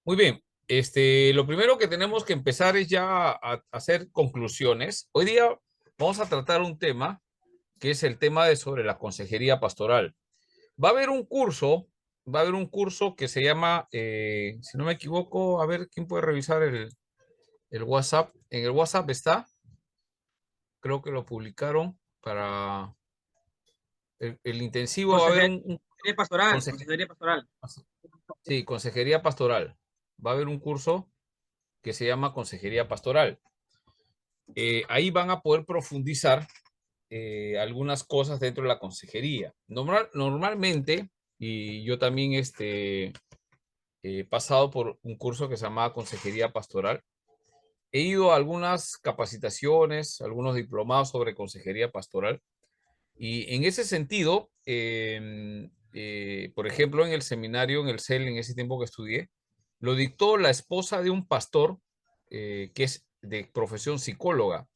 Muy bien. Lo primero que tenemos que empezar es ya a hacer conclusiones. Hoy día vamos a tratar un tema que es el tema de sobre la consejería pastoral. Va a haber un curso, va a haber un curso que se llama, si no me equivoco, a ver quién puede revisar el WhatsApp. En el WhatsApp está, creo que lo publicaron para el intensivo. Va a haber Consejería pastoral, conseje- consejería pastoral. sí, consejería pastoral. Va a haber un curso que se llama consejería pastoral. Ahí van a poder profundizar algunas cosas dentro de la consejería. Normalmente, y yo también he pasado por un curso que se llama consejería pastoral, he ido a algunas capacitaciones, algunos diplomados sobre consejería pastoral, y en ese sentido, por ejemplo, en el seminario, en el CEL, en ese tiempo que estudié, lo dictó la esposa de un pastor que es de profesión psicóloga,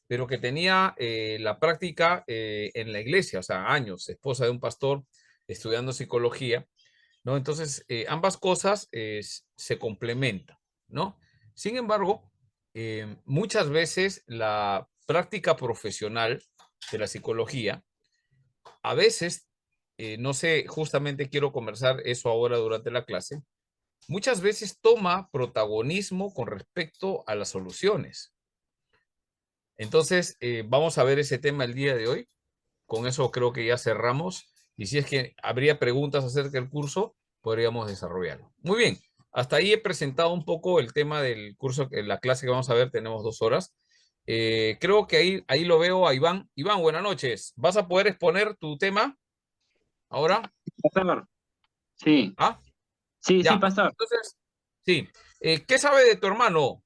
pero que tenía la práctica en la iglesia, o sea, años, esposa de un pastor estudiando psicología, ¿no? Entonces, ambas cosas se complementan, ¿no? Sin embargo, muchas veces la práctica profesional de la psicología, a veces, no sé, justamente quiero conversar eso ahora durante la clase, muchas veces toma protagonismo con respecto a las soluciones. Entonces, vamos a ver ese tema el día de hoy. Con eso creo que ya cerramos. Y si es que habría preguntas acerca del curso, podríamos desarrollarlo. Muy bien, hasta ahí he presentado un poco el tema del curso, la clase que vamos a ver, tenemos 2 horas. Creo que ahí lo veo a Iván. Iván, buenas noches. ¿Vas a poder exponer tu tema ahora? Pastor, sí, ¿Ah? sí, Ya. pastor. Entonces, sí. ¿Qué sabe de tu hermano?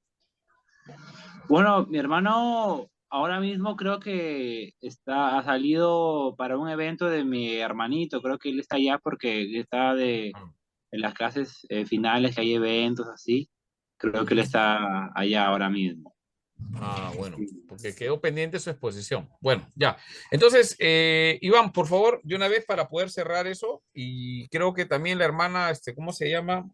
Bueno, mi hermano ahora mismo creo que ha salido para un evento de mi hermanito. Creo que él está allá porque él está en las clases finales, que hay eventos así. Creo que él Ujú. está allá ahora mismo. Ah, bueno, porque quedó pendiente su exposición. Bueno, ya. Entonces, Iván, por favor, de una vez para poder cerrar eso, y creo que también la hermana, ¿cómo se llama?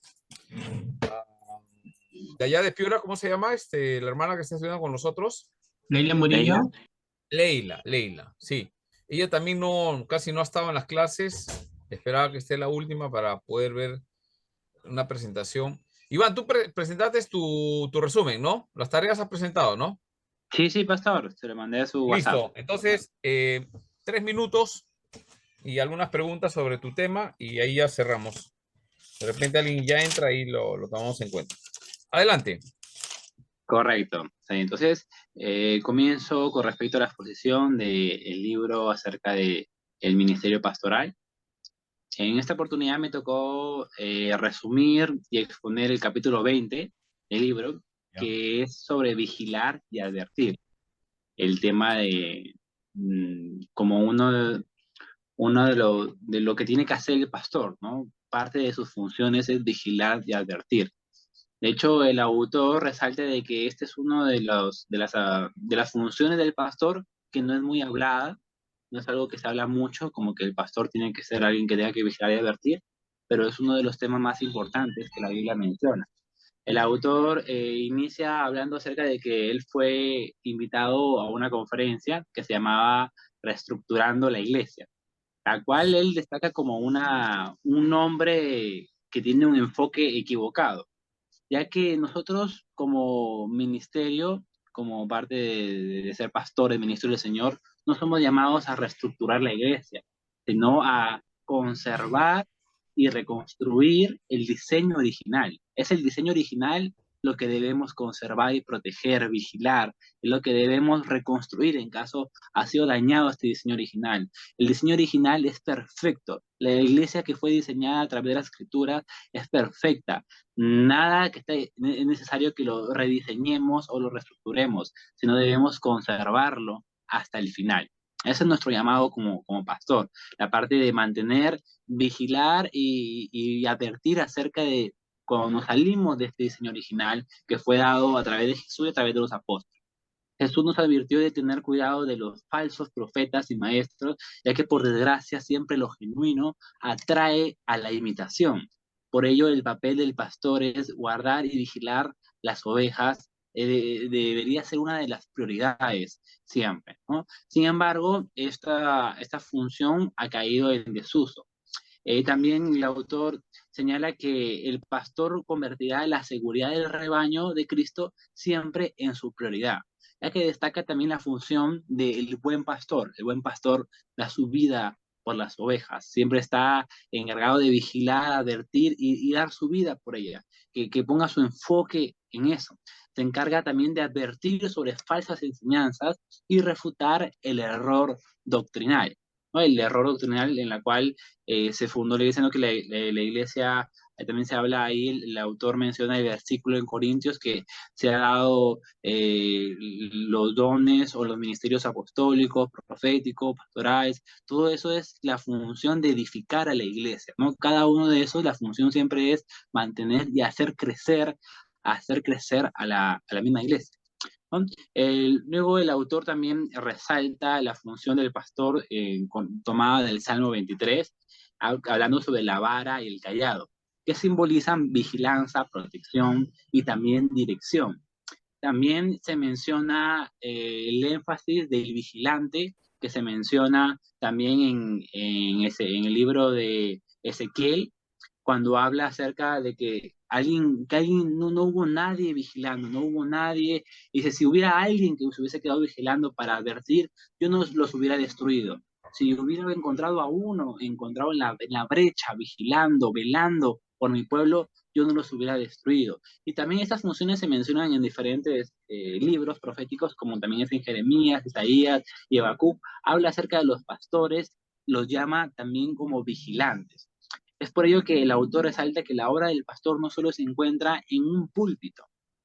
De allá de Piura, ¿cómo se llama? La hermana que está estudiando con nosotros. Leila Leila. Murillo. Leila, sí. Ella también casi no ha estado en las clases. Esperaba que esté la última para poder ver una presentación. Iván, tú presentaste tu resumen, ¿no? Las tareas has presentado, ¿no? Sí, pastor, se le mandé a su WhatsApp. Listo. Entonces, 3 minutos y algunas preguntas sobre tu tema y ahí ya cerramos. De repente alguien ya entra y lo tomamos en cuenta. Adelante. Correcto. Sí, entonces, comienzo con respecto a la exposición del libro acerca de el ministerio pastoral. En esta oportunidad me tocó resumir y exponer el capítulo 20 del libro, Ya. que es sobre vigilar y advertir. El tema de como uno de lo que tiene que hacer el pastor, ¿no? Parte de sus funciones es vigilar y advertir. De hecho, el autor resalta de que este es uno de las funciones del pastor que no es muy hablada, no es algo que se habla mucho, como que el pastor tiene que ser alguien que tenga que vigilar y advertir, pero es uno de los temas más importantes que la Biblia menciona. El autor inicia hablando acerca de que él fue invitado a una conferencia que se llamaba Reestructurando la Iglesia, la cual él destaca como un hombre que tiene un enfoque equivocado, ya que nosotros como ministerio, como parte de ser pastores, ministros del Señor, no somos llamados a reestructurar la iglesia, sino a conservar y reconstruir el diseño original. Es el diseño original lo que debemos conservar y proteger, vigilar, es lo que debemos reconstruir en caso ha sido dañado este diseño original. El diseño original es perfecto. La iglesia que fue diseñada a través de las escrituras es perfecta. Nada que esté es necesario que lo rediseñemos o lo reestructuremos, sino debemos conservarlo hasta el final. Ese es nuestro llamado como pastor, la parte de mantener, vigilar y advertir acerca de cuando nos salimos de este diseño original que fue dado a través de Jesús y a través de los apóstoles. Jesús nos advirtió de tener cuidado de los falsos profetas y maestros, ya que por desgracia siempre lo genuino atrae a la imitación. Por ello, el papel del pastor es guardar y vigilar las ovejas, debería ser una de las prioridades siempre, ¿no? Sin embargo, esta función ha caído en desuso. También el autor señala que el pastor convertirá la seguridad del rebaño de Cristo siempre en su prioridad, ya que destaca también la función del buen pastor. El buen pastor da su vida por las ovejas, siempre está encargado de vigilar, advertir y dar su vida por ella, que ponga su enfoque en eso. Se encarga también de advertir sobre falsas enseñanzas y refutar el error doctrinal, ¿no? El error doctrinal en la cual se fundó la iglesia, ¿no? Que la iglesia, también se habla ahí, el autor menciona el versículo en Corintios que se ha dado los dones o los ministerios apostólicos, proféticos, pastorales, todo eso es la función de edificar a la iglesia, ¿no? Cada uno de esos, la función siempre es mantener y hacer crecer a la misma iglesia, ¿no? Luego el autor también resalta la función del pastor tomada del Salmo 23, hablando sobre la vara y el cayado, que simbolizan vigilancia, protección y también dirección. También se menciona el énfasis del vigilante, que se menciona también en el libro de Ezequiel, cuando habla acerca de que alguien no hubo nadie vigilando, no hubo nadie. Dice, si hubiera alguien que se hubiese quedado vigilando para advertir, yo no los hubiera destruido. Si hubiera encontrado a uno, encontrado en la brecha, vigilando, velando por mi pueblo, yo no los hubiera destruido. Y también estas funciones se mencionan en diferentes libros proféticos, como también es en Jeremías, Isaías y Habacuc. Habla acerca de los pastores, los llama también como vigilantes. Es por ello que el autor resalta que la obra del pastor no solo se encuentra en un púlpito,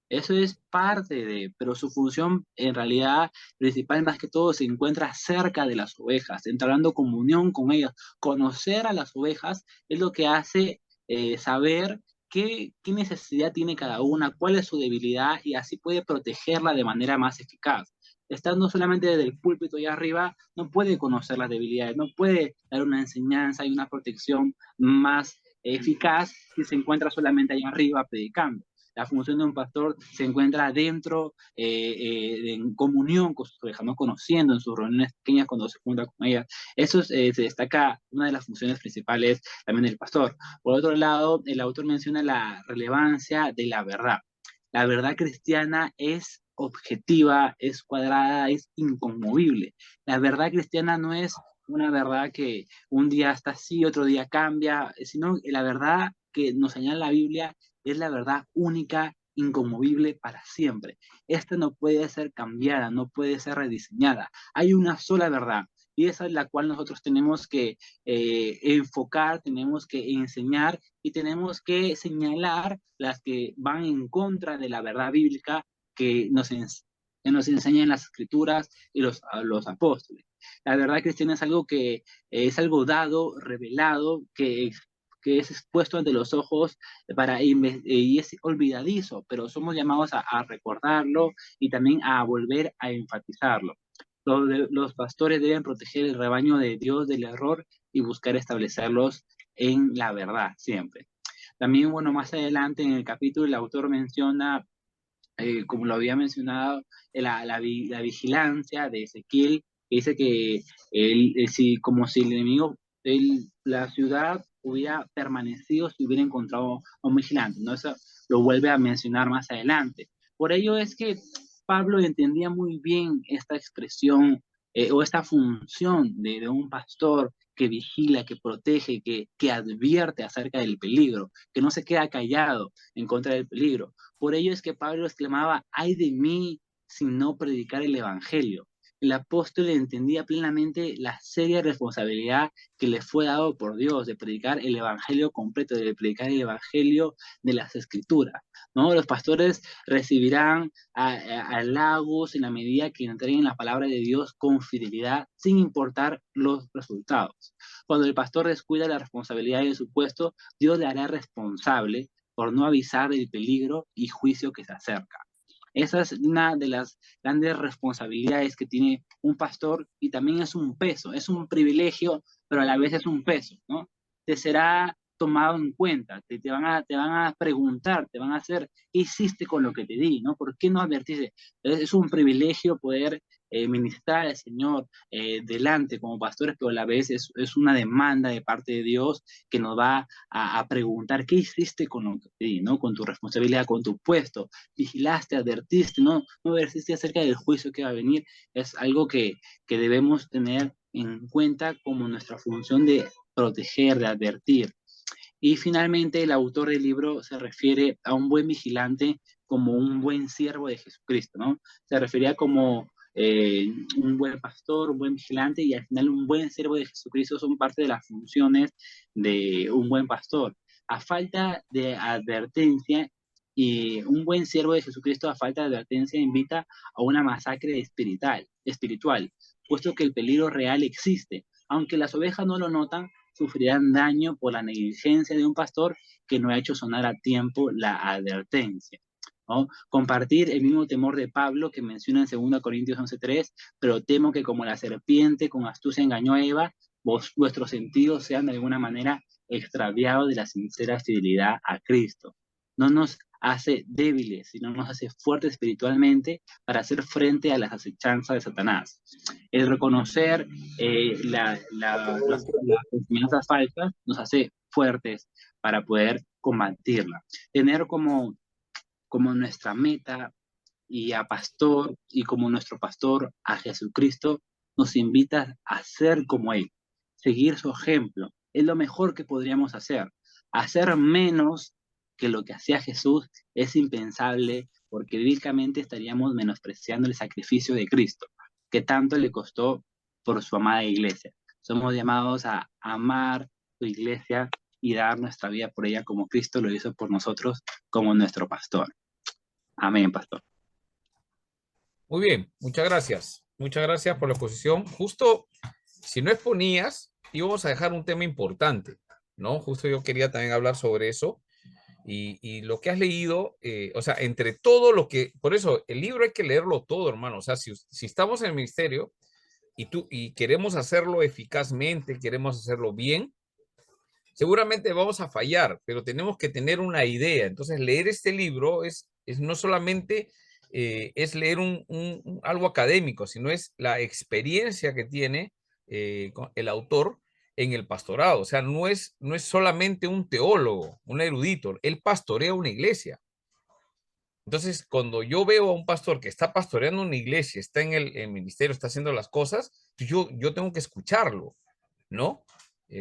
eso es parte de, pero su función en realidad principal más que todo se encuentra cerca de las ovejas, entablando comunión con ellas. Conocer a las ovejas es lo que hace saber qué necesidad tiene cada una, cuál es su debilidad y así puede protegerla de manera más eficaz. Estando solamente desde el púlpito allá arriba, no puede conocer las debilidades, no puede dar una enseñanza y una protección más eficaz si se encuentra solamente allá arriba predicando. La función de un pastor se encuentra dentro, en comunión con sus ovejas, no conociendo en sus reuniones pequeñas cuando se junta con ellas. Eso se destaca una de las funciones principales también del pastor. Por otro lado, el autor menciona la relevancia de la verdad. La verdad cristiana es objetiva, es cuadrada, es inconmovible. La verdad cristiana no es una verdad que un día está así, otro día cambia, sino la verdad que nos señala la Biblia es la verdad única, inconmovible para siempre. Esta no puede ser cambiada, no puede ser rediseñada. Hay una sola verdad y esa es la cual nosotros tenemos que enfocar, tenemos que enseñar y tenemos que señalar las que van en contra de la verdad bíblica que nos enseñan las escrituras y los apóstoles. La verdad cristiana es algo que es algo dado, revelado, que es expuesto ante los ojos y es olvidadizo, pero somos llamados a recordarlo y también a volver a enfatizarlo. Los pastores deben proteger el rebaño de Dios del error y buscar establecerlos en la verdad siempre. También, bueno, más adelante en el capítulo el autor menciona, como lo había mencionado, la vigilancia de Ezequiel, que dice que como si el enemigo, la ciudad hubiera permanecido si hubiera encontrado a un vigilante, ¿no? Eso lo vuelve a mencionar más adelante. Por ello es que Pablo entendía muy bien esta expresión o esta función de un pastor que vigila, que protege, que advierte acerca del peligro, que no se queda callado en contra del peligro. Por ello es que Pablo exclamaba, ay de mí si no predicar el Evangelio. El apóstol entendía plenamente la seria responsabilidad que le fue dado por Dios de predicar el Evangelio completo, de predicar el Evangelio de las Escrituras, ¿no? Los pastores recibirán halagos en la medida que entreguen la palabra de Dios con fidelidad, sin importar los resultados. Cuando el pastor descuida la responsabilidad de su puesto, Dios le hará responsable por no avisar del peligro y juicio que se acerca. Esa es una de las grandes responsabilidades que tiene un pastor y también es un peso, es un privilegio, pero a la vez es un peso, ¿no? Te será tomado en cuenta, te van a preguntar, te van a hacer, ¿qué hiciste con lo que te di? ¿No? ¿Por qué no advertiste? Es un privilegio poder ministrar al Señor delante como pastores, pero a la vez es una demanda de parte de Dios que nos va a preguntar, ¿qué hiciste con lo que te di? ¿No? Con tu responsabilidad, con tu puesto, vigilaste, advertiste, no advertiste acerca del juicio que va a venir, es algo que debemos tener en cuenta como nuestra función de proteger, de advertir. Y finalmente el autor del libro se refiere a un buen vigilante como un buen siervo de Jesucristo, ¿no? Se refería como un buen pastor, un buen vigilante y al final un buen siervo de Jesucristo son parte de las funciones de un buen pastor. A falta de advertencia y un buen siervo de Jesucristo a falta de advertencia invita a una masacre espiritual, puesto que el peligro real existe. Aunque las ovejas no lo notan, sufrirán daño por la negligencia de un pastor que no ha hecho sonar a tiempo la advertencia, ¿no? Compartir el mismo temor de Pablo que menciona en 2 Corintios 11:3, pero temo que como la serpiente con astucia engañó a Eva, vuestros sentidos sean de alguna manera extraviados de la sincera fidelidad a Cristo. No nos hace débiles, sino nos hace fuertes espiritualmente para hacer frente a las acechanzas de Satanás. El reconocer las enseñanzas falsas nos hace fuertes para poder combatirla. Tener como nuestra meta y a pastor y como nuestro pastor a Jesucristo nos invita a ser como Él, seguir su ejemplo. Es lo mejor que podríamos hacer. Hacer menos que lo que hacía Jesús es impensable porque bíblicamente estaríamos menospreciando el sacrificio de Cristo, que tanto le costó por su amada iglesia. Somos llamados a amar su iglesia y dar nuestra vida por ella como Cristo lo hizo por nosotros como nuestro pastor. Amén, pastor. Muy bien, muchas gracias. Muchas gracias por la exposición. Justo, si no exponías, íbamos a dejar un tema importante, ¿no? Justo yo quería también hablar sobre eso. Y lo que has leído, o sea, entre todo lo que, por eso el libro hay que leerlo todo, hermano. O sea, si estamos en el ministerio y queremos hacerlo eficazmente, queremos hacerlo bien, seguramente vamos a fallar, pero tenemos que tener una idea. Entonces, leer este libro es no solamente es leer algo académico, sino es la experiencia que tiene el autor en el pastorado. O sea, no es solamente un teólogo, un erudito, él pastorea una iglesia. Entonces, cuando yo veo a un pastor que está pastoreando una iglesia, está en el ministerio, está haciendo las cosas, yo tengo que escucharlo, ¿no?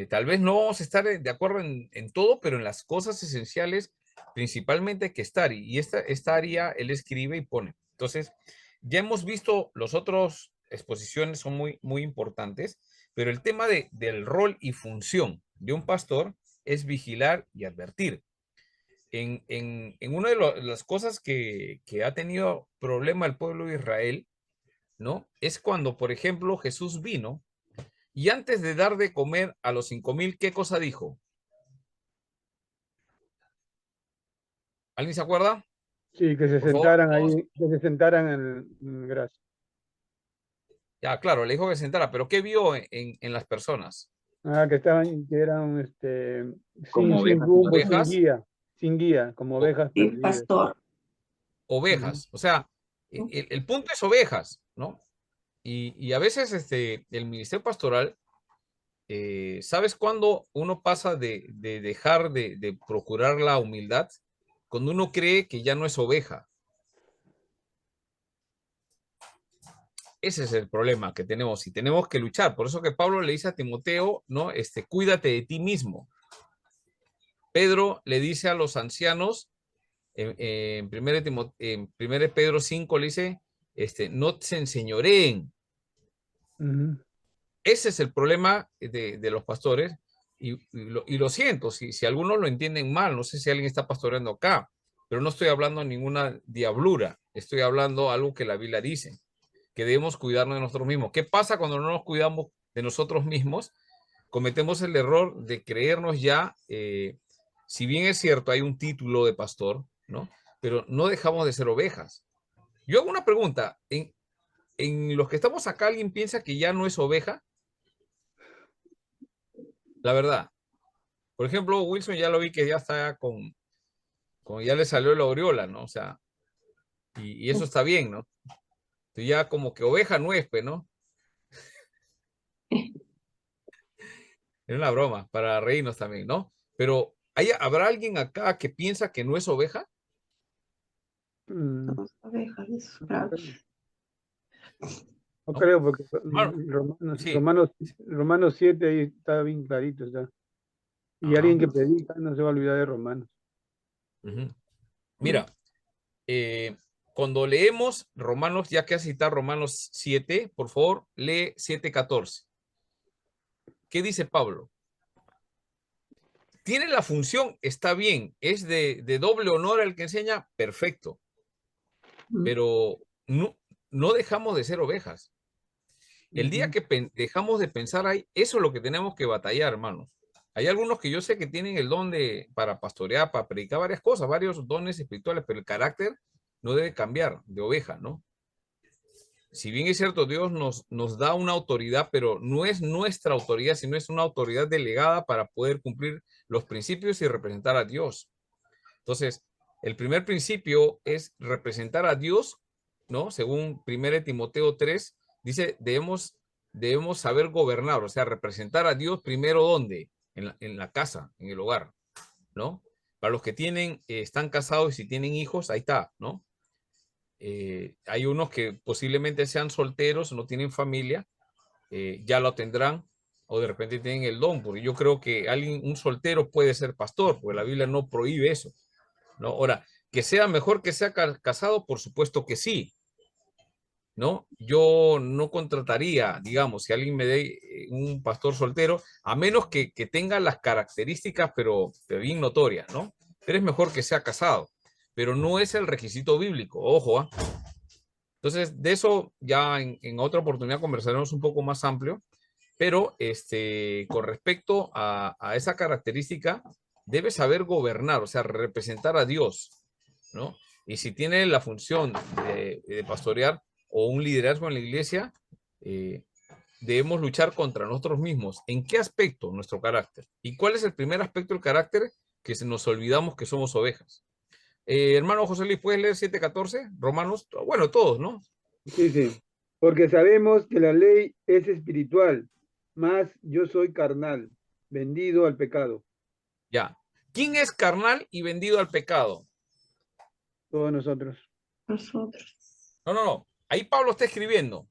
Tal vez no vamos a estar de acuerdo en todo, pero en las cosas esenciales principalmente hay que estar. Y esta área él escribe y pone. Entonces, ya hemos visto los otros exposiciones, son muy, muy importantes, pero el tema del rol y función de un pastor es vigilar y advertir. En una de las cosas que ha tenido problema el pueblo de Israel, ¿no? Es cuando, por ejemplo, Jesús vino y antes de dar de comer a los 5,000, ¿qué cosa dijo? ¿Alguien se acuerda? Sí, que se Por favor, sentaran todos. ahí, que se sentaran en grasa. Ya, claro, le dijo que se sentara, pero ¿qué vio en las personas? Ah, que estaban, que eran sin, Como sin ovejas. rumbo, Ovejas, sin guía, como o- ovejas El perdidas. pastor. Ujú. ovejas. O sea, el punto es ovejas, ¿no? Y a veces el ministerio pastoral, ¿sabes cuándo uno pasa de dejar de procurar la humildad? Cuando uno cree que ya no es oveja. Ese es el problema que tenemos y tenemos que luchar. Por eso que Pablo le dice a Timoteo, ¿no? Cuídate de ti mismo. Pedro le dice a los ancianos, en 1 Pedro 5 le dice, no se enseñoreen. Ujú. Ese es el problema de los pastores y lo siento, si algunos lo entienden mal, no sé si alguien está pastoreando acá, pero no estoy hablando ninguna diablura, estoy hablando algo que la Biblia dice, que debemos cuidarnos de nosotros mismos. ¿Qué pasa cuando no nos cuidamos de nosotros mismos? Cometemos el error de creernos ya, si bien es cierto, hay un título de pastor, ¿no? Pero no dejamos de ser ovejas. Yo hago una pregunta, en los que estamos acá, ¿alguien piensa que ya no es oveja? La verdad. Por ejemplo, Wilson ya lo vi que ya está ya le salió la aureola, ¿no? O sea, y eso está bien, ¿no? Tú ya como que oveja no es, pues, ¿no? Es una broma, para reírnos también, ¿no? Pero, ¿habrá alguien acá que piensa que no es oveja? Mm, Somos ovejas de su no prado. creo, no ¿No? creo, porque Hermano, Romanos, sí. Romanos 7 ahí está bien clarito. Está. Y Ajá. alguien que predica no se va a olvidar de Romanos. Ujú. Mira, cuando leemos Romanos, ya que has citado Romanos 7, por favor, lee 7:14. ¿Qué dice Pablo? Tiene la función, está bien, es de doble honor al que enseña, perfecto, pero no dejamos de ser ovejas. El día Ujú. que dejamos de pensar ahí, eso es lo que tenemos que batallar, hermanos. Hay algunos que yo sé que tienen el don para pastorear, para predicar varias cosas, varios dones espirituales, pero el carácter no debe cambiar de oveja, ¿no? Si bien es cierto, Dios nos da una autoridad, pero no es nuestra autoridad, sino es una autoridad delegada para poder cumplir los principios y representar a Dios. Entonces, el primer principio es representar a Dios, ¿no? Según 1 Timoteo 3, dice, debemos saber gobernar, o sea, representar a Dios primero, ¿dónde? En la casa, en el hogar, ¿no? Para los que están casados y si tienen hijos, ahí está, ¿no? Hay unos que posiblemente sean solteros, no tienen familia, ya lo tendrán, o de repente tienen el don, porque yo creo que un soltero puede ser pastor, porque la Biblia no prohíbe eso, ¿no? Ahora, que sea mejor que sea casado, por supuesto que sí, ¿no? Yo no contrataría, digamos, si alguien me dé un pastor soltero, a menos que tenga las características, pero bien notorias, ¿no? Pero es mejor que sea casado, pero no es el requisito bíblico, ojo, ¿ah? Entonces, de eso ya en otra oportunidad conversaremos un poco más amplio, pero con respecto a esa característica, debe saber gobernar, o sea, representar a Dios, ¿no? Y si tiene la función de pastorear o un liderazgo en la iglesia, eh, debemos luchar contra nosotros mismos. ¿En qué aspecto? Nuestro carácter. ¿Y cuál es el primer aspecto del carácter? Que nos olvidamos que somos ovejas. Hermano José Luis, ¿puedes leer 7:14? Romanos, bueno, todos, ¿no? Dice, porque sabemos que la ley es espiritual, mas yo soy carnal, vendido al pecado. Ya. ¿Quién es carnal y vendido al pecado? Todos nosotros. Nosotros. No, no, no. Ahí Pablo está escribiendo.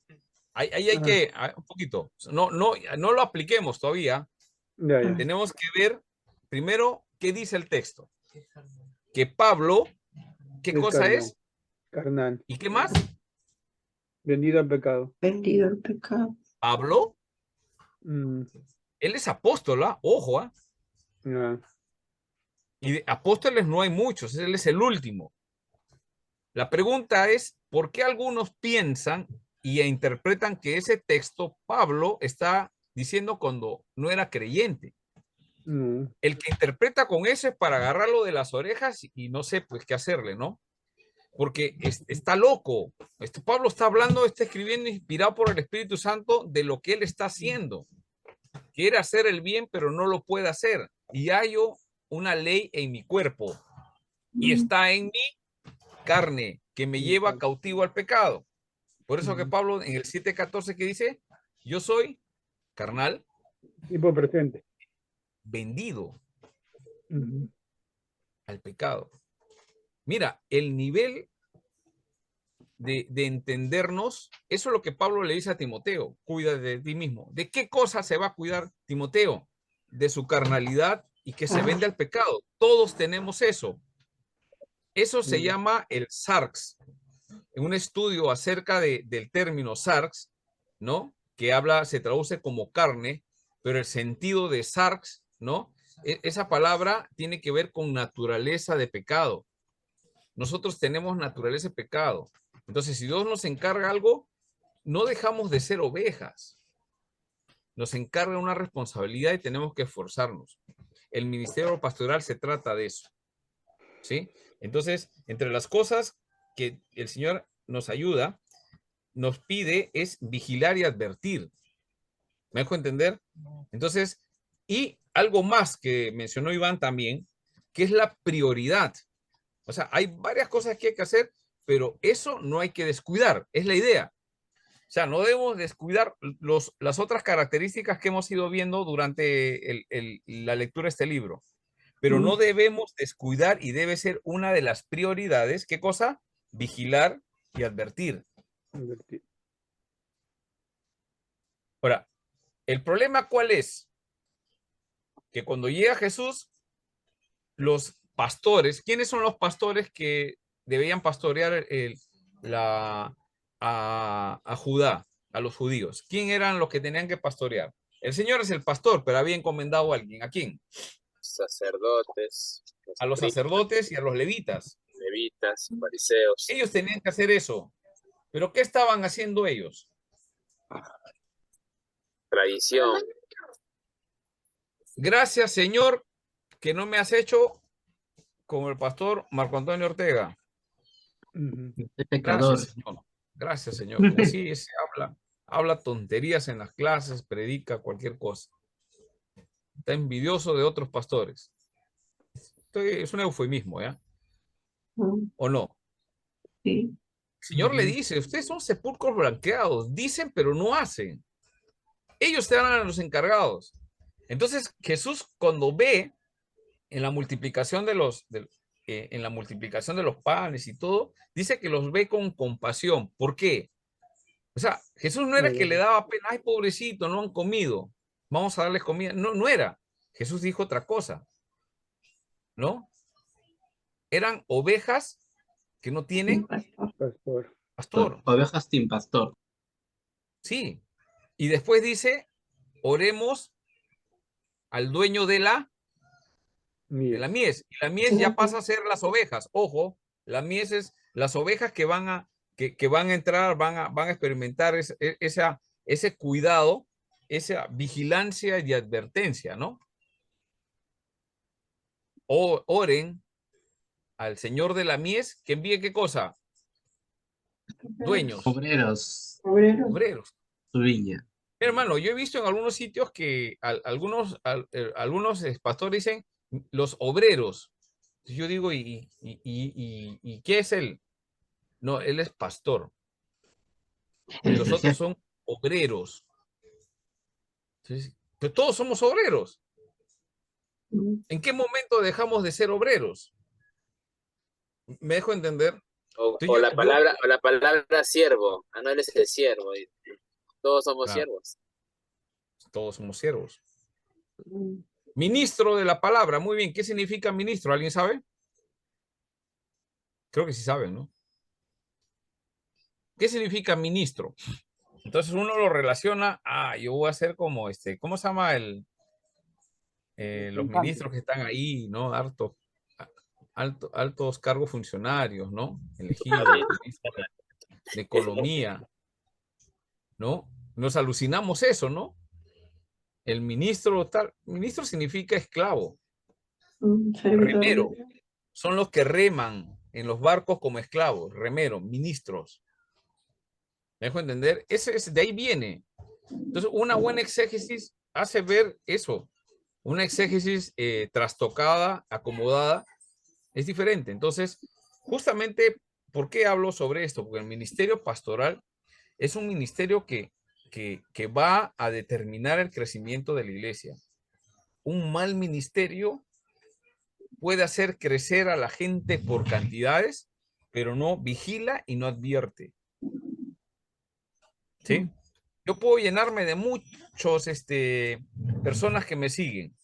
Ahí hay Ah, que, un poquito. No lo apliquemos todavía. ya, ya. Tenemos que ver primero qué dice el texto. Que Pablo, ¿qué Es cosa carnal, es? carnal, ¿Y qué más? vendido al pecado. Vendido al pecado. Pablo, Mm, él es apóstol, ¿ah? Ojo, ¿ah? ah, Y de apóstoles no hay muchos, él es el último. La pregunta es, ¿por qué algunos piensan y interpretan que ese texto Pablo está diciendo cuando no era creyente? no, El que interpreta con eso es para agarrarlo de las orejas y no sé pues qué hacerle, ¿no? Porque está loco. Pablo está hablando, está escribiendo inspirado por el Espíritu Santo de lo que él está haciendo. Quiere hacer el bien, pero no lo puede hacer. Y hallo una ley en mi cuerpo y está en mi carne que me lleva cautivo al pecado. Por eso que Pablo en el 7:14 que dice, yo soy carnal, tipo presente. vendido Ujú. al pecado. Mira, el nivel de entendernos, eso es lo que Pablo le dice a Timoteo, cuida de ti mismo. ¿De qué cosa se va a cuidar Timoteo? De su carnalidad y que se vende al pecado. Todos tenemos eso. Eso se llama el sarx. En un estudio acerca del término sarx, ¿no? Que se traduce como carne, pero el sentido de sarx, ¿no? Esa palabra tiene que ver con naturaleza de pecado. Nosotros tenemos naturaleza de pecado. Entonces, si Dios nos encarga algo, no dejamos de ser ovejas. Nos encarga una responsabilidad y tenemos que esforzarnos. El ministerio pastoral se trata de eso, ¿sí? Entonces, entre las cosas que el Señor nos ayuda, nos pide es vigilar y advertir. ¿Me dejo entender? Entonces, y algo más que mencionó Iván también, que es la prioridad. O sea, hay varias cosas que hay que hacer, pero eso no hay que descuidar, es la idea. O sea, no debemos descuidar las otras características que hemos ido viendo durante la lectura de este libro, pero no debemos descuidar y debe ser una de las prioridades. ¿Qué cosa? Vigilar y advertir. Ahora, ¿el problema cuál es? Que cuando llega Jesús, los pastores, ¿quiénes son los pastores que debían pastorear a Judá, a los judíos? ¿Quién eran los que tenían que pastorear? El Señor es el pastor, pero había encomendado a alguien. ¿A quién? Sacerdotes, A los sacerdotes y a los levitas. levitas, fariseos. Ellos tenían que hacer eso. ¿Pero qué estaban haciendo ellos? Tradición. Gracias, Señor, que no me has hecho como el pastor Marco Antonio Ortega. Gracias, Señor. Gracias, Señor. Así se habla tonterías en las clases, predica cualquier cosa. Está envidioso de otros pastores. Es un eufemismo, ¿ya? ¿O no? Sí. El Señor le dice, ustedes son sepulcros blanqueados, dicen pero no hacen. Ellos serán los encargados. Entonces Jesús, cuando ve en la multiplicación de los panes y todo, dice que los ve con compasión. ¿Por qué? O sea, Jesús no era que le daba pena, ay, pobrecito, no han comido, vamos a darles comida. No, no era. Jesús dijo otra cosa, ¿no? Eran ovejas que no tienen pastor. Ovejas sin pastor. Sí. Y después dice, oremos al dueño de la mies. Y la mies ya pasa a ser las ovejas. Ojo, la mies es las ovejas que van a entrar, van a experimentar ese cuidado, esa vigilancia y advertencia, ¿no? Oren al Señor de la mies, que envíe ¿qué cosa? Dueños. Obreros. Obreros. Su viña. Hermano, yo he visto en algunos sitios que algunos pastores dicen los obreros. Yo digo, ¿y qué es él? No, él es pastor. Y los otros son obreros. Entonces, pero todos somos obreros. ¿En qué momento dejamos de ser obreros? ¿Me dejo entender? O la palabra siervo. Ah, no, él es el siervo. Todos somos siervos. Todos somos siervos. Ministro de la palabra. Muy bien. ¿Qué significa ministro? ¿Alguien sabe? Creo que sí saben, ¿no? ¿Qué significa ministro? Entonces uno lo relaciona, yo voy a ser como ¿cómo se llama los ministros que están ahí, ¿no? Altos cargos funcionarios, ¿no? Elegidos, de economía, ¿no? Nos alucinamos eso, ¿no? El ministro tal, ministro significa esclavo. Remero, son los que reman en los barcos como esclavos, remero, ministros. ¿Me dejo entender? De ahí viene. Entonces, una buena exégesis hace ver eso. Una exégesis trastocada, acomodada, es diferente. Entonces, justamente, ¿por qué hablo sobre esto? Porque el ministerio pastoral es un ministerio que va a determinar el crecimiento de la iglesia. Un mal ministerio puede hacer crecer a la gente por cantidades, pero no vigila y no advierte. ¿Sí? Yo puedo llenarme de muchos personas que me siguen,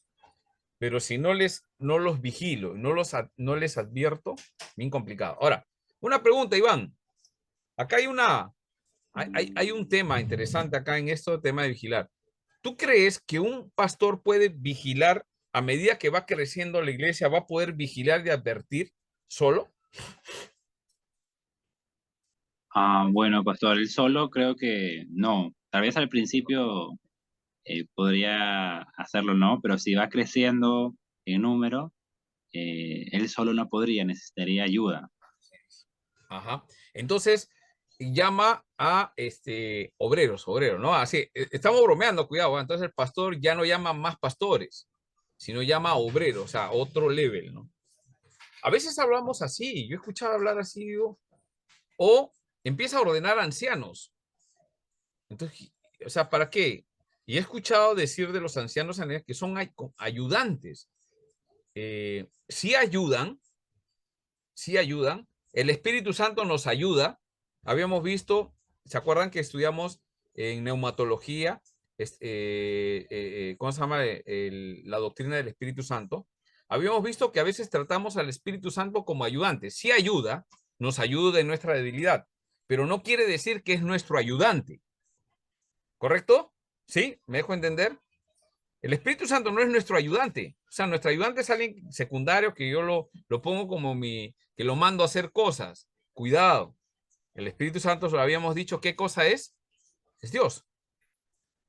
pero si no los vigilo, no les advierto, bien complicado. Ahora, una pregunta, Iván. Acá hay un tema interesante acá en esto, tema de vigilar. ¿Tú crees que un pastor puede vigilar a medida que va creciendo la iglesia, va a poder vigilar y advertir solo? Bueno, pastor, él solo creo que no. Tal vez al principio podría hacerlo, ¿no? Pero si va creciendo en número, él solo no podría, necesitaría ayuda. Ajá. Entonces, llama a obreros, ¿no? Así, estamos bromeando, cuidado. Entonces el pastor ya no llama más pastores, sino llama a obreros, o sea, otro level, ¿no? A veces hablamos así, yo he escuchado hablar así, digo, o empieza a ordenar ancianos. Entonces, o sea, ¿para qué? Y he escuchado decir de los ancianos que son ayudantes. Sí ayudan, sí ayudan. El Espíritu Santo nos ayuda. Habíamos visto, ¿se acuerdan que estudiamos en neumatología? ¿Cómo se llama? La doctrina del Espíritu Santo. Habíamos visto que a veces tratamos al Espíritu Santo como ayudante. Sí ayuda, nos ayuda en nuestra debilidad, pero no quiere decir que es nuestro ayudante. ¿Correcto? ¿Sí? ¿Me dejo entender? El Espíritu Santo no es nuestro ayudante. O sea, nuestro ayudante es alguien secundario que yo lo pongo como que lo mando a hacer cosas. Cuidado. El Espíritu Santo, lo habíamos dicho, ¿qué cosa es? Es Dios.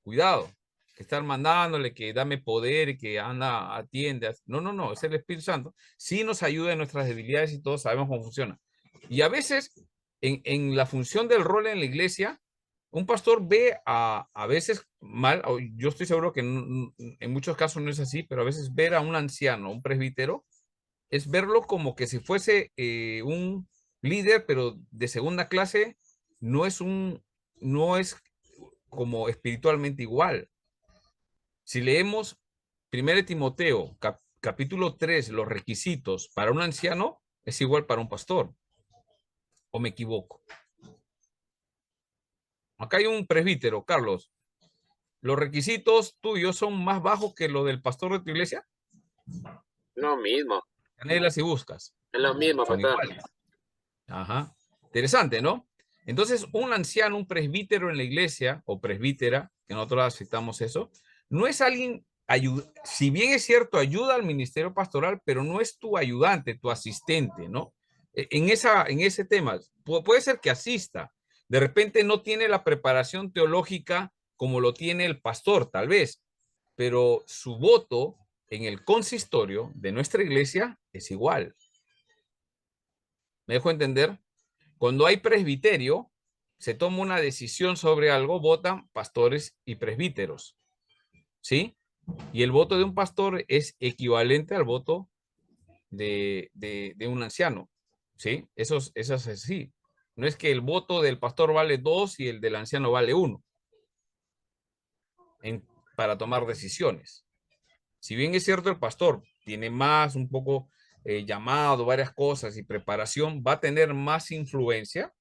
Cuidado. Que estar mandándole, que dame poder y que anda, atiende. No, no, no. Es el Espíritu Santo. Sí nos ayuda en nuestras debilidades y todos sabemos cómo funciona. Y a veces, en la función del rol en la iglesia, un pastor ve a veces mal, yo estoy seguro que en muchos casos no es así, pero a veces ver a un anciano, un presbítero, es verlo como que si fuese un líder, pero de segunda clase, no es como espiritualmente igual. Si leemos 1 Timoteo, capítulo 3, los requisitos para un anciano, es igual para un pastor. ¿O me equivoco? Acá hay un presbítero, Carlos. ¿Los requisitos tuyos son más bajos que los del pastor de tu iglesia? Lo mismo, Anhelas y buscas. es lo mismo, Son pastor. iguales. Ajá. Interesante, ¿no? Entonces, un anciano, un presbítero en la iglesia, o presbítera, que nosotros aceptamos eso, no es alguien, si bien es cierto, ayuda al ministerio pastoral, pero no es tu ayudante, tu asistente, ¿no? En ese tema, puede ser que asista. De repente no tiene la preparación teológica como lo tiene el pastor, tal vez, pero su voto en el consistorio de nuestra iglesia es igual. ¿Me dejo entender? Cuando hay presbiterio, se toma una decisión sobre algo, votan pastores y presbíteros, ¿sí? Y el voto de un pastor es equivalente al voto de un anciano, ¿sí? Eso es así. No es que el voto del pastor vale 2 y el del anciano vale 1 para tomar decisiones. Si bien es cierto, el pastor tiene más, un poco llamado, varias cosas y preparación, va a tener más influencia.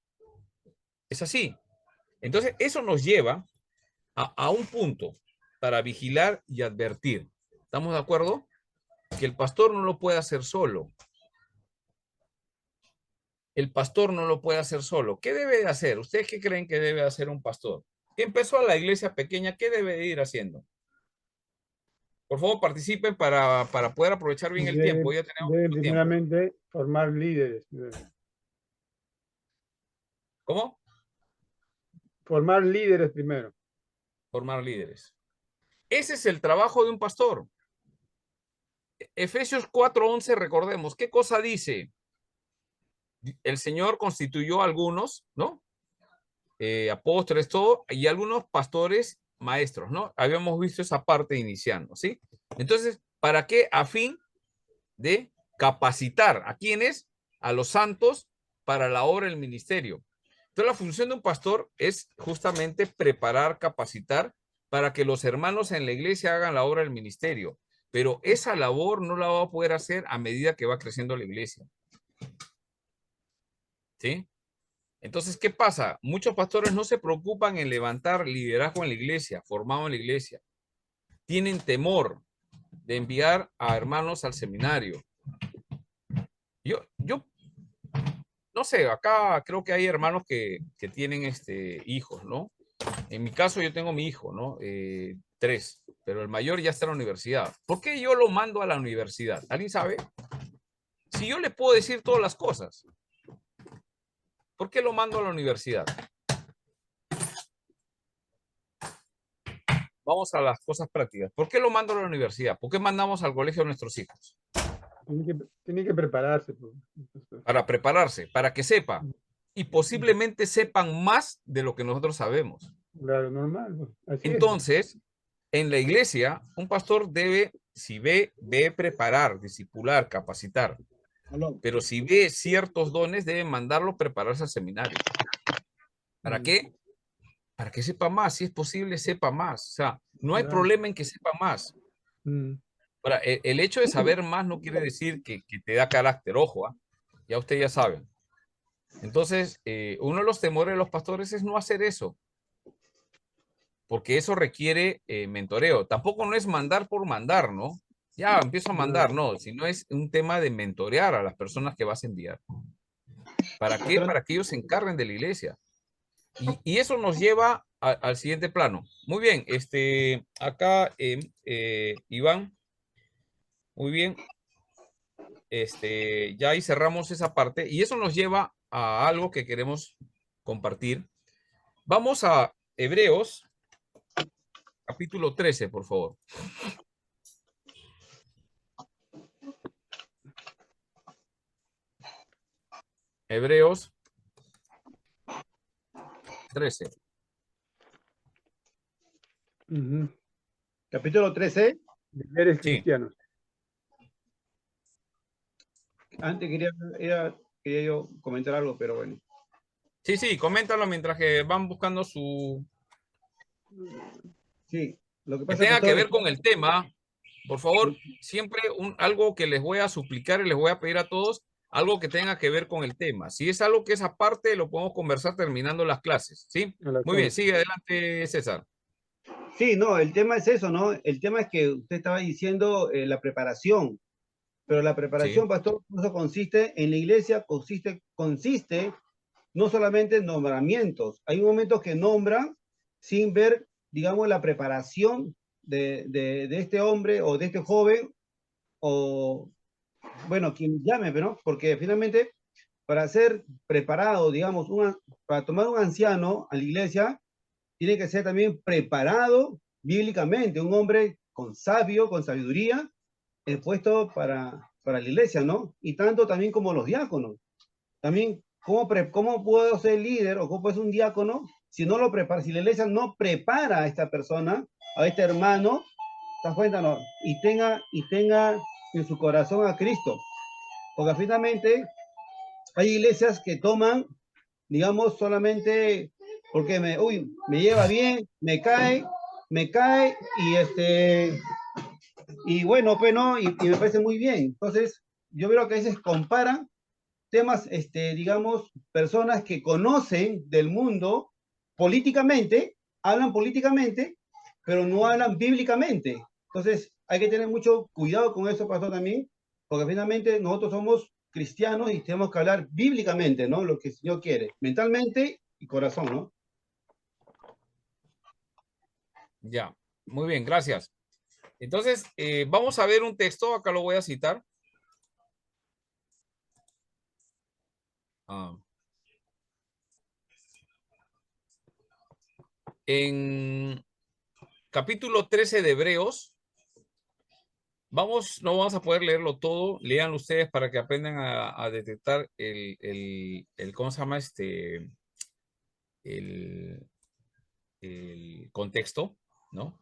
Es así. Entonces, eso nos lleva a un punto para vigilar y advertir. ¿Estamos de acuerdo? Que el pastor no lo puede hacer solo. El pastor no lo puede hacer solo. ¿Qué debe de hacer? ¿Ustedes qué creen que debe hacer un pastor? Que empezó a la iglesia pequeña, ¿qué debe de ir haciendo? Por favor, participen para poder aprovechar bien el tiempo. Ya tenemos Deben mucho tiempo. primeramente formar líderes. ¿Cómo? Formar líderes primero. Formar líderes. Ese es el trabajo de un pastor. Efesios 4:11, recordemos, ¿qué cosa dice? El Señor constituyó a algunos, ¿no? Apóstoles, todo, y algunos pastores, maestros, ¿no? Habíamos visto esa parte iniciando, ¿sí? Entonces, ¿para qué? A fin de capacitar a quienes, a los santos, para la obra del ministerio. Entonces, la función de un pastor es justamente preparar, capacitar para que los hermanos en la iglesia hagan la obra del ministerio. Pero esa labor no la va a poder hacer a medida que va creciendo la iglesia. ¿Sí? Entonces, ¿qué pasa? Muchos pastores no se preocupan en levantar liderazgo en la iglesia, formado en la iglesia. Tienen temor de enviar a hermanos al seminario. Yo no sé, acá creo que hay hermanos que tienen hijos, ¿no? En mi caso yo tengo mi hijo, ¿no? 3, pero el mayor ya está en la universidad. ¿Por qué yo lo mando a la universidad? ¿Alguien sabe? Si yo le puedo decir todas las cosas, ¿por qué lo mando a la universidad? Vamos a las cosas prácticas. ¿Por qué lo mando a la universidad? ¿Por qué mandamos al colegio a nuestros hijos? Tiene que prepararse. Para prepararse, para que sepa. Y posiblemente sepan más de lo que nosotros sabemos. Claro, normal. Así Entonces, en la iglesia, un pastor debe, si ve preparar, discipular, capacitar. Pero si ve ciertos dones, debe mandarlo prepararse al seminario. ¿Para qué? Para que sepa más, si es posible, sepa más. O sea, no hay problema en que sepa más. Ahora, el hecho de saber más no quiere decir que te da carácter, ojo, ya ustedes ya saben. Entonces, uno de los temores de los pastores es no hacer eso, porque eso requiere mentoreo. Tampoco no es mandar por mandar, ¿no? Ya empiezo a mandar, no, sino es un tema de mentorear a las personas que vas a enviar. ¿Para qué? Para que ellos se encarguen de la iglesia. Y eso nos lleva al siguiente plano. Muy bien, acá Iván, muy bien. Ya ahí cerramos esa parte y eso nos lleva a algo que queremos compartir. Vamos a Hebreos, capítulo 13, por favor. Hebreos 13. Capítulo 13. Deberes Sí. cristianos. Antes quería yo comentar algo, pero bueno. Sí, coméntalo mientras que van buscando su... Sí, lo que Que pasa, tenga que pastor, ver con el tema. Por favor, siempre algo que les voy a suplicar y les voy a pedir a todos, algo que tenga que ver con el tema. Si es algo que es aparte, lo podemos conversar terminando las clases, ¿sí? Muy bien, sigue adelante, César. Sí, no, el tema es eso, ¿no? El tema es que usted estaba diciendo la preparación, pero la preparación, Sí. pastor, eso consiste en la iglesia, consiste no solamente en nombramientos. Hay momentos que nombran sin ver, digamos, la preparación de este hombre o de este joven, o, bueno, quien llame, ¿no? Porque finalmente, para ser preparado, digamos, para tomar un anciano a la iglesia, tiene que ser también preparado bíblicamente, un hombre con sabiduría, puesto para la iglesia, ¿no? Y tanto también como los diáconos. También, ¿cómo puedo ser líder o cómo puedo ser un diácono si no lo prepara, si la iglesia no prepara a esta persona, a este hermano, ¿te das cuenta, no? Y tenga en su corazón a Cristo. Porque finalmente hay iglesias que toman, digamos, solamente porque me lleva bien, me cae y bueno, pues no, y me parece muy bien. Entonces, yo veo que a veces comparan temas, digamos, personas que conocen del mundo políticamente, hablan políticamente, pero no hablan bíblicamente. Entonces, hay que tener mucho cuidado con eso, pastor, también, porque finalmente nosotros somos cristianos y tenemos que hablar bíblicamente, ¿no? Lo que el Señor quiere, mentalmente y corazón, ¿no? Ya, muy bien, gracias. Entonces, vamos a ver un texto, acá lo voy a citar. En capítulo 13 de Hebreos, no vamos a poder leerlo todo, leanlo ustedes para que aprendan a detectar ¿cómo se llama? El contexto, ¿no?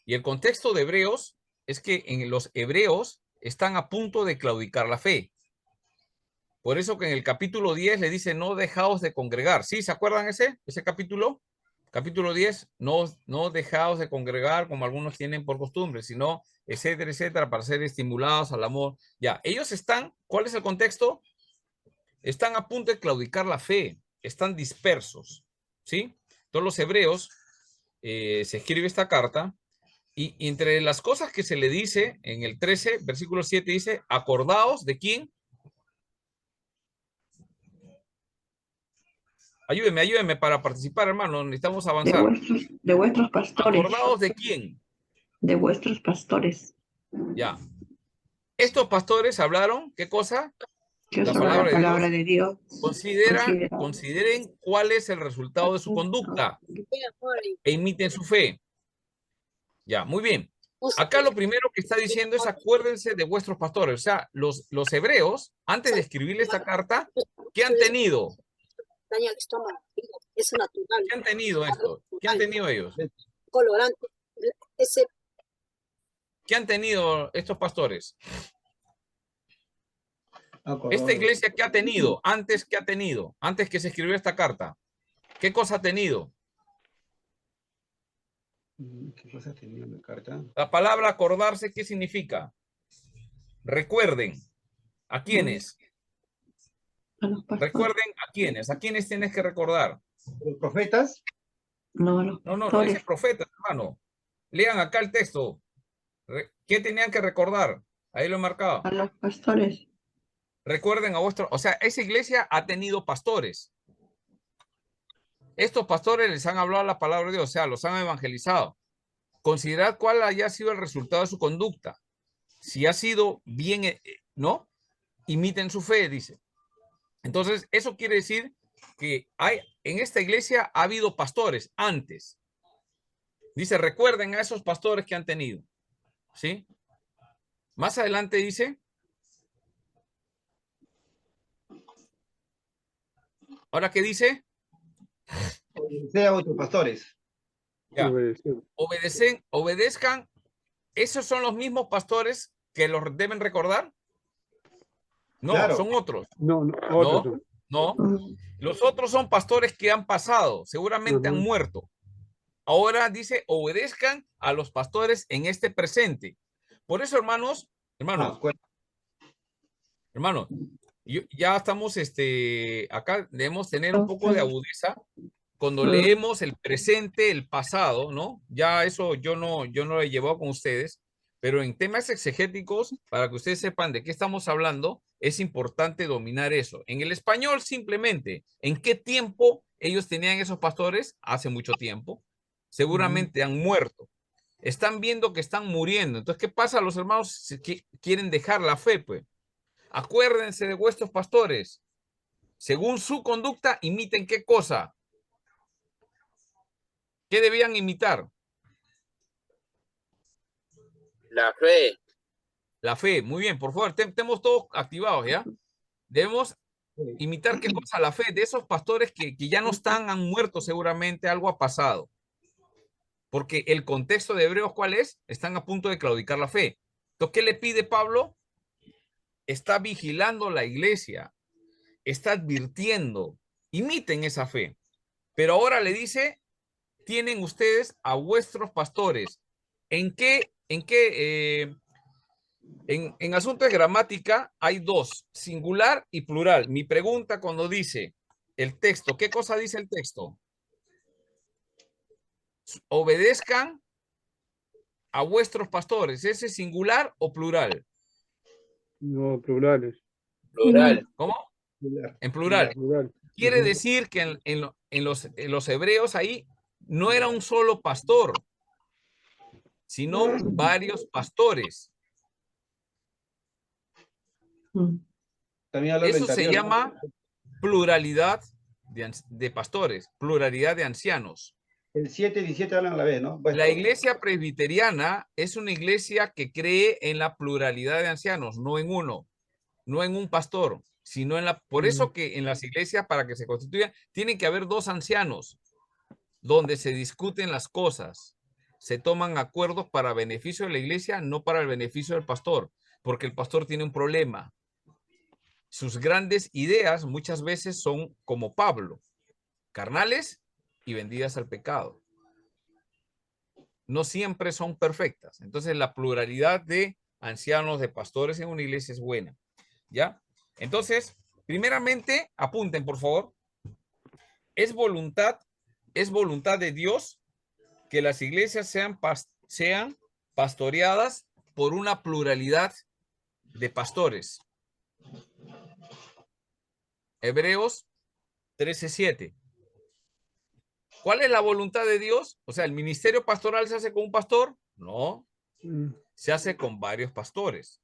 Y el contexto de Hebreos es que en los hebreos están a punto de claudicar la fe. Por eso que en el capítulo 10 le dice, no dejaos de congregar. ¿Sí? ¿Se acuerdan ese capítulo? Capítulo 10, no dejaos de congregar como algunos tienen por costumbre, sino, etcétera, etcétera, para ser estimulados al amor. Ya, ellos están, ¿cuál es el contexto? Están a punto de claudicar la fe, están dispersos, ¿sí? Todos los hebreos, se escribe esta carta, y entre las cosas que se le dice en el 13, versículo 7, dice, acordaos de quién. Ayúdeme para participar, hermano. Necesitamos avanzar. De vuestros pastores. ¿Acordados de quién? De vuestros pastores. Ya. Estos pastores hablaron, ¿qué cosa? Que os La habla la palabra palabra de Dios. Consideren cuál es el resultado de su conducta e imiten su fe. Ya, muy bien. Acá lo primero que está diciendo es acuérdense de vuestros pastores. O sea, los hebreos, antes de escribirle esta carta, ¿qué han tenido? Daña el estómago, es natural. ¿Qué han tenido esto? ¿Qué han tenido ellos? Colorante. Ese ¿Qué han tenido estos pastores? Acordó. Esta iglesia, ¿qué ha tenido? ¿Qué ha tenido? Antes que se escribió esta carta. ¿Qué cosa ha tenido? ¿Qué cosa tenía en la carta? La palabra acordarse, ¿qué significa? Recuerden. ¿A quiénes? A los pastores. Recuerden a quiénes. ¿A quiénes tienes que recordar? ¿Los profetas? No, a los No pastores. dice profetas, hermano. Lean acá el texto. ¿Qué tenían que recordar? Ahí lo he marcado. A los pastores. Recuerden a vuestro, o sea, esa iglesia ha tenido pastores. Estos pastores les han hablado la palabra de Dios, o sea, los han evangelizado. Considerad cuál haya sido el resultado de su conducta. Si ha sido bien, ¿no? Imiten su fe, dice. Entonces, eso quiere decir que en esta iglesia ha habido pastores antes. Dice, recuerden a esos pastores que han tenido. ¿Sí? Más adelante dice, ¿ahora qué dice? Sea otros pastores. Ya. Obedecer. Obedezcan. ¿Esos son los mismos pastores que los deben recordar? No, Claro. son otros. No, otros No, son. no. Los otros son pastores que han pasado, seguramente han muerto. Ahora dice, obedezcan a los pastores en este presente. Por eso, hermanos, ya estamos, acá debemos tener un poco de agudeza cuando leemos el presente, el pasado, ¿no? Ya eso yo no lo he llevado con ustedes, pero en temas exegéticos, para que ustedes sepan de qué estamos hablando, es importante dominar eso. En el español, simplemente, ¿en qué tiempo ellos tenían esos pastores? Hace mucho tiempo. Seguramente han muerto. Están viendo que están muriendo. Entonces, ¿qué pasa? Los hermanos que quieren dejar la fe, pues. Acuérdense de vuestros pastores. Según su conducta, imiten qué cosa. ¿Qué debían imitar? La fe. La fe. Muy bien, por favor, estemos todos activados, ¿ya? Debemos imitar qué cosa, la fe de esos pastores que ya no están, han muerto seguramente, algo ha pasado. Porque el contexto de Hebreos, ¿cuál es? Están a punto de claudicar la fe. Entonces, ¿qué le pide Pablo? Está vigilando la iglesia, está advirtiendo, imiten esa fe. Pero ahora le dice, tienen ustedes a vuestros pastores. En asuntos de gramática hay dos, singular y plural. Mi pregunta cuando dice el texto, ¿qué cosa dice el texto? Obedezcan a vuestros pastores. ¿Ese es singular o plural? No, plurales. Plural. ¿Cómo? En plural. Plural. Quiere decir que en los hebreos ahí no era un solo pastor, sino varios pastores. También habla Eso se anterior, ¿no? llama pluralidad de pastores, pluralidad de ancianos. El 7 y 17 hablan a la vez, ¿no? Pues, La iglesia presbiteriana es una iglesia que cree en la pluralidad de ancianos, no en uno, no en un pastor, sino por eso que en las iglesias, para que se constituyan, tienen que haber dos ancianos, donde se discuten las cosas, se toman acuerdos para beneficio de la iglesia, no para el beneficio del pastor, porque el pastor tiene un problema. Sus grandes ideas muchas veces son como Pablo, carnales y vendidas al pecado. No siempre son perfectas. Entonces la pluralidad de ancianos, de pastores en una iglesia es buena. ¿Ya? Entonces, primeramente, apunten, por favor. Es voluntad de Dios que las iglesias sean pastoreadas por una pluralidad de pastores. Hebreos 13:7. ¿Cuál es la voluntad de Dios? O sea, ¿el ministerio pastoral se hace con un pastor? No, se hace con varios pastores.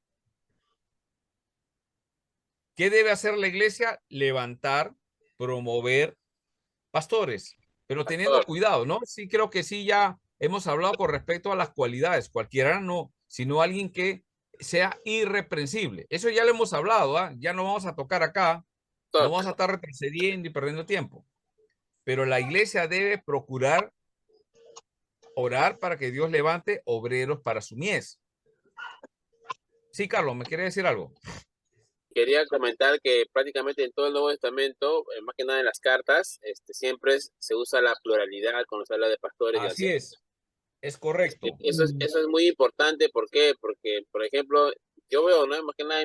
¿Qué debe hacer la iglesia? Levantar, promover pastores, pero teniendo cuidado, ¿no? Sí, creo que sí, ya hemos hablado con respecto a las cualidades, cualquiera no, sino alguien que sea irreprensible. Eso ya lo hemos hablado, ¿ah? Ya no vamos a tocar acá, no vamos a estar retrocediendo y perdiendo tiempo. Pero la iglesia debe procurar Orar para que Dios levante obreros para su mies. Sí, Carlos, ¿me quiere decir algo? Quería comentar que prácticamente en todo el Nuevo Testamento, más que nada en las cartas, siempre se usa la pluralidad cuando se habla de pastores y Así ancianos. es correcto. Eso es muy importante. ¿Por qué? Porque, por ejemplo, yo veo, ¿no? Más que nada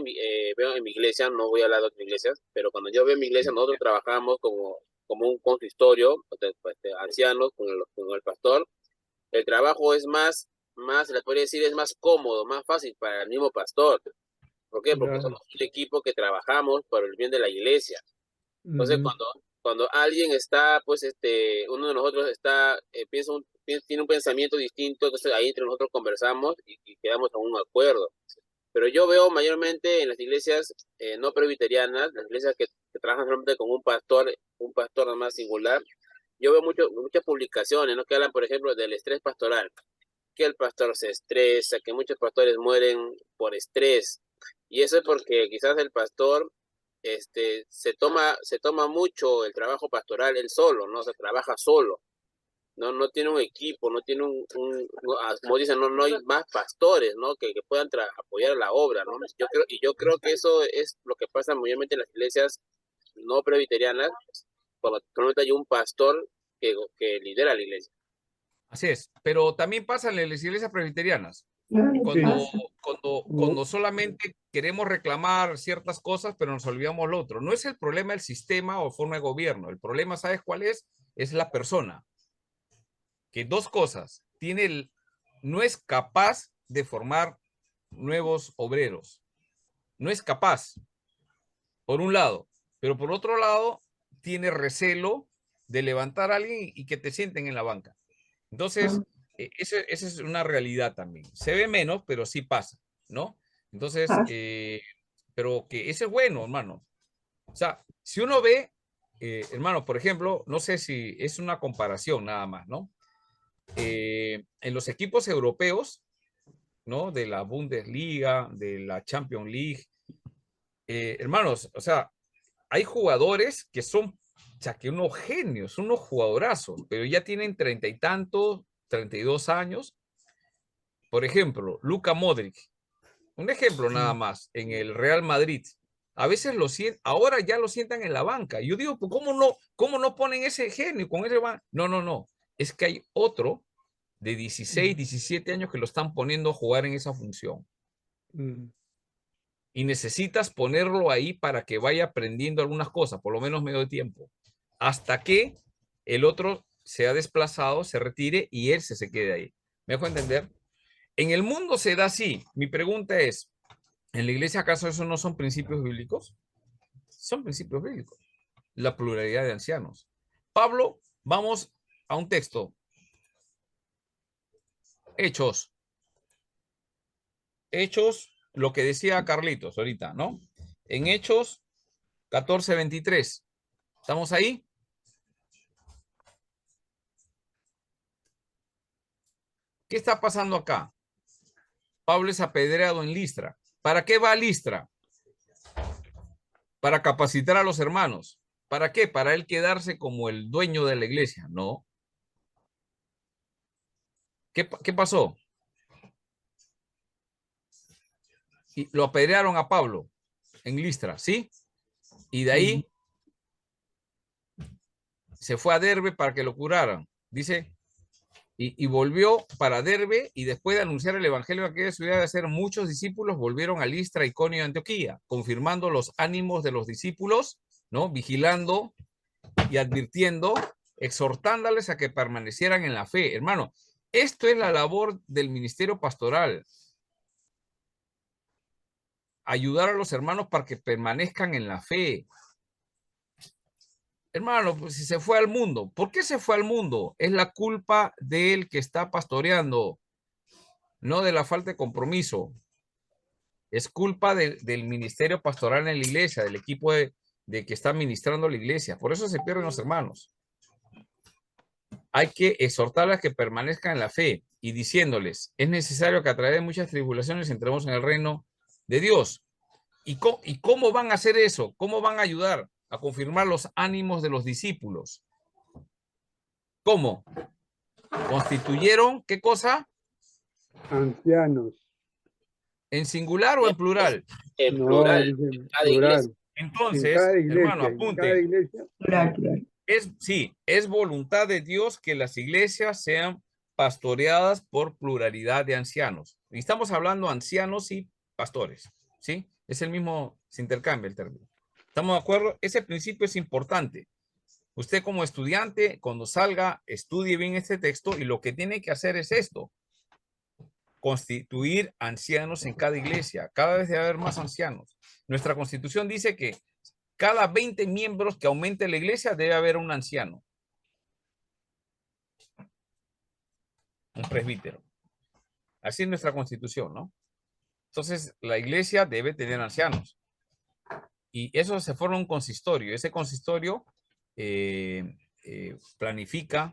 veo en mi iglesia, no voy a hablar de otras iglesias, pero cuando yo veo en mi iglesia, nosotros trabajamos como un consistorio, de ancianos con el pastor. El trabajo es más, le podría decir, es más cómodo, más fácil para el mismo pastor. ¿Por qué? Porque Claro. somos un equipo que trabajamos por el bien de la iglesia. Entonces, Ujú. cuando alguien está, pues, uno de nosotros está, tiene un pensamiento distinto, entonces ahí entre nosotros conversamos y quedamos a un acuerdo. Pero yo veo mayormente en las iglesias no presbiterianas, las iglesias que trabajan solamente con un pastor nada más singular, yo veo muchas publicaciones, ¿no? Que hablan, por ejemplo, del estrés pastoral, que el pastor se estresa, que muchos pastores mueren por estrés. Y eso es porque quizás el pastor se toma mucho el trabajo pastoral él solo, ¿no? O sea, trabaja solo. No tiene un equipo, no tiene como dicen, no hay más pastores, ¿no? Que puedan apoyar la obra, ¿no? Yo creo que eso es lo que pasa mayormente en las iglesias no presbiterianas, cuando solamente hay un pastor que lidera la iglesia. Así es. Pero también pasa en las iglesias presbiterianas. Claro, Sí. pasa. Cuando solamente queremos reclamar ciertas cosas, pero nos olvidamos lo otro. No es el problema el sistema o forma de gobierno. El problema, ¿sabes cuál es? Es la persona. Que dos cosas. No es capaz de formar nuevos obreros. No es capaz, por un lado. Pero por otro lado, tiene recelo de levantar a alguien y que te sienten en la banca. Entonces, esa es una realidad también. Se ve menos, pero sí pasa, ¿no? Entonces, Pasa. pero que ese es bueno, hermano. O sea, si uno ve, hermano, por ejemplo, no sé si es una comparación nada más, ¿no? En los equipos europeos, ¿no? De la Bundesliga, de la Champions League, hermanos, o sea, hay jugadores que son, o sea, que unos genios, unos jugadorazos, pero ya tienen 30 y tantos, 32 años. Por ejemplo, Luka Modric, un ejemplo nada más, en el Real Madrid. A veces ahora ya lo sientan en la banca. Yo digo, pues, cómo no ponen ese genio con ese No, no, no. Es que hay otro de 16, 17 años que lo están poniendo a jugar en esa función. Mm. Y necesitas ponerlo ahí para que vaya aprendiendo algunas cosas, por lo menos medio de tiempo, hasta que el otro se ha desplazado, se retire y él se quede ahí. ¿Me dejo entender? En el mundo se da así. Mi pregunta es, ¿en la iglesia acaso eso no son principios bíblicos? Son principios bíblicos. La pluralidad de ancianos. Pablo, vamos a un texto. Hechos. Hechos, lo que decía Carlitos ahorita, ¿no? En Hechos 14:23. ¿Estamos ahí? ¿Qué está pasando acá? Pablo es apedreado en Listra. ¿Para qué va a Listra? Para capacitar a los hermanos. ¿Para qué? Para él quedarse como el dueño de la iglesia. No. ¿Qué pasó? Y lo apedrearon a Pablo en Listra, ¿sí? Y de ahí se fue a Derbe para que lo curaran. Dice, y volvió para Derbe, y después de anunciar el evangelio de aquella ciudad de hacer muchos discípulos, volvieron a Listra, Iconio y Antioquía, confirmando los ánimos de los discípulos, ¿no? Vigilando y advirtiendo, exhortándoles a que permanecieran en la fe. Hermano, esto es la labor del ministerio pastoral. Ayudar a los hermanos para que permanezcan en la fe. Hermano, pues si se fue al mundo, ¿por qué se fue al mundo? Es la culpa del que está pastoreando, no de la falta de compromiso. Es culpa del ministerio pastoral en la iglesia, del equipo de que está ministrando la iglesia. Por eso se pierden los hermanos. Hay que exhortarles a que permanezcan en la fe y diciéndoles, es necesario que a través de muchas tribulaciones entremos en el reino de Dios. ¿Y cómo van a hacer eso? ¿Cómo van a ayudar a confirmar los ánimos de los discípulos? ¿Cómo? Constituyeron, ¿qué cosa? Ancianos. ¿En singular o en plural? En No, plural, dice en cada iglesia. plural. En Entonces, cada hermano, iglesia. En cada apunte. iglesia. Plural, plural. Sí, es voluntad de Dios que las iglesias sean pastoreadas por pluralidad de ancianos. Y estamos hablando ancianos y pastores, ¿sí? Es el mismo, se intercambia el término. ¿Estamos de acuerdo? Ese principio es importante. Usted como estudiante, cuando salga, estudie bien este texto y lo que tiene que hacer es esto: constituir ancianos en cada iglesia. Cada vez debe haber más ancianos. Nuestra Constitución dice que cada 20 miembros que aumente la iglesia debe haber un anciano, un presbítero. Así es nuestra Constitución, ¿no? Entonces, la iglesia debe tener ancianos. Y eso se forma un consistorio. Ese consistorio planifica,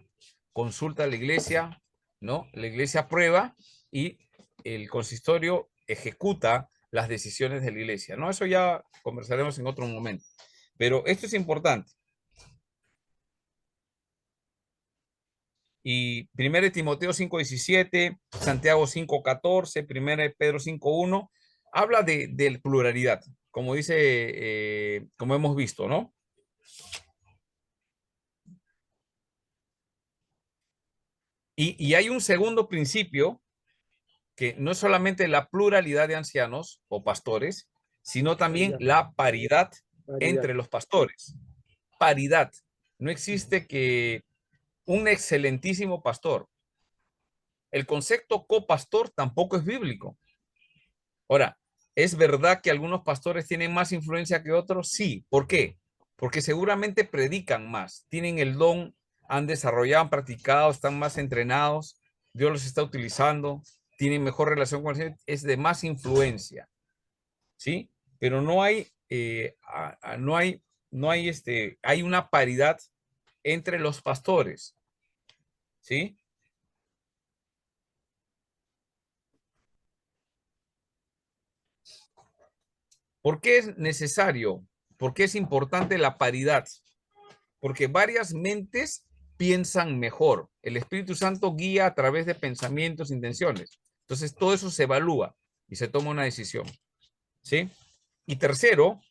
consulta a la iglesia, ¿no? La iglesia aprueba y el consistorio ejecuta las decisiones de la iglesia, ¿no? Eso ya conversaremos en otro momento. Pero esto es importante. Y 1 Timoteo 5:17, Santiago 5:14, 1 Pedro 5:1, habla de pluralidad, como dice, como hemos visto, ¿no? Y hay un segundo principio, que no es solamente la pluralidad de ancianos o pastores, sino también la paridad entre los pastores. Paridad. No existe que un excelentísimo pastor. El concepto copastor tampoco es bíblico. Ahora, ¿es verdad que algunos pastores tienen más influencia que otros? Sí. ¿Por qué? Porque seguramente predican más, tienen el don, han desarrollado, han practicado, están más entrenados, Dios los está utilizando, tienen mejor relación con el Señor, es de más influencia, ¿sí? Pero no hay, hay una paridad entre los pastores, ¿sí? ¿Por qué es necesario? ¿Por qué es importante la paridad? Porque varias mentes piensan mejor. El Espíritu Santo guía a través de pensamientos, intenciones. Entonces, todo eso se evalúa y se toma una decisión, ¿sí? Y tercero,